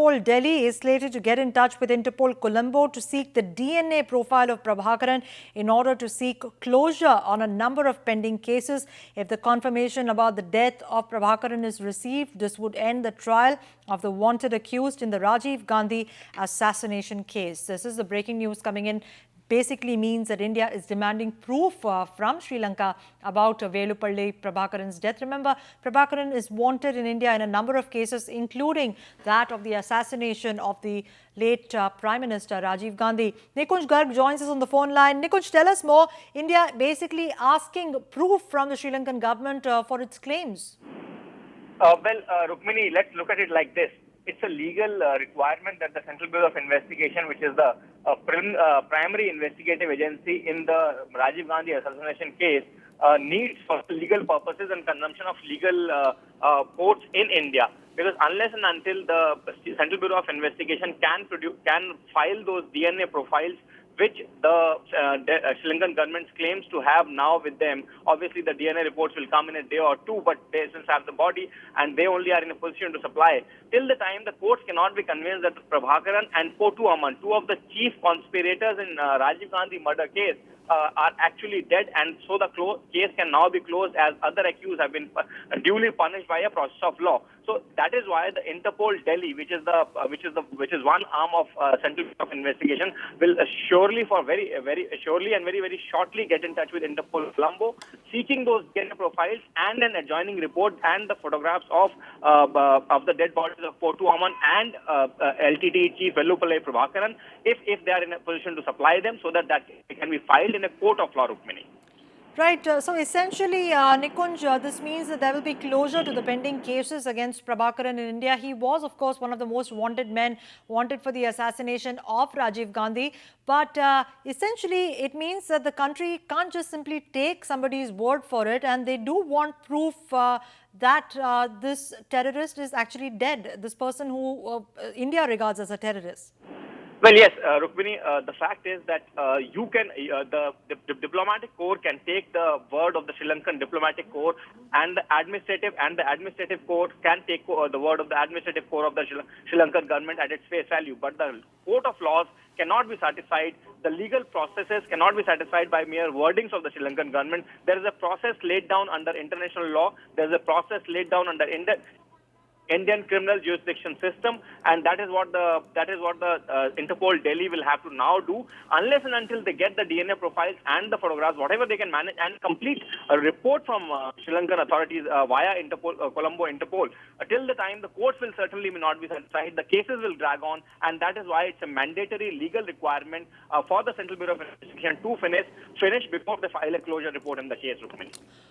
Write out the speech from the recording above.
Interpol Delhi is slated to get in touch with Interpol Colombo to seek the DNA profile of Prabhakaran in order to seek closure on a number of pending cases. If the confirmation about the death of Prabhakaran is received, this would end the trial of the wanted accused in the Rajiv Gandhi assassination case. This is the breaking news coming in. Basically means that India is demanding proof from Sri Lanka about Velupalli Prabhakaran's death. Remember, Prabhakaran is wanted in India in a number of cases, including that of the assassination of the late Prime Minister Rajiv Gandhi. Nikunj Garg joins us on the phone line. Nikunj, tell us more. India basically asking proof from the Sri Lankan government for its claims. Rukmini, let's look at it like this. It's a legal requirement that the Central Bureau of Investigation, which is the primary investigative agency in the Rajiv Gandhi assassination case, needs for legal purposes and consumption of legal courts in India. Because unless and until the Central Bureau of Investigation can file those DNA profiles, which the Sri Lankan government claims to have now with them. Obviously, the DNA reports will come in a day or two, but they since have the body and they only are in a position to supply. Till the time, the courts cannot be convinced that Prabhakaran and Potu Aman, two of the chief conspirators in Rajiv Gandhi murder case, are actually dead, and so the case can now be closed as other accused have been duly punished by a process of law. So that is why the Interpol Delhi, which is one arm of Central Bureau of Investigation, will surely very shortly get in touch with Interpol Colombo, seeking those DNA profiles and an adjoining report and the photographs of the dead bodies of Potu Aman and LTT chief Velupalli Prabhakaran, if they are in a position to supply them, so that it can be filed in a court of law, Rukmini. Right. So essentially, Nikunj, this means that there will be closure to the pending cases against Prabhakaran in India. He was, of course, one of the most wanted men, wanted for the assassination of Rajiv Gandhi. But essentially, it means that the country can't just simply take somebody's word for it. And they do want proof that this terrorist is actually dead, this person who India regards as a terrorist. Well, yes, Rukmini, the fact is that the diplomatic corps can take the word of the Sri Lankan diplomatic corps, and the administrative corps can take the word of the administrative corps of the Sri Lankan government at its face value. But the court of laws cannot be satisfied. The legal processes cannot be satisfied by mere wordings of the Sri Lankan government. There is a process laid down under international law. There is a process laid down under Indian criminal jurisdiction system, and that is what the Interpol Delhi will have to now do, unless and until they get the DNA profiles and the photographs, whatever they can manage, and complete a report from Sri Lankan authorities via Interpol, Colombo Interpol. Till the time, the courts will certainly not be satisfied. The cases will drag on, and that is why it's a mandatory legal requirement for the Central Bureau of Investigation to finish before they file a closure report in the case, Rukmini.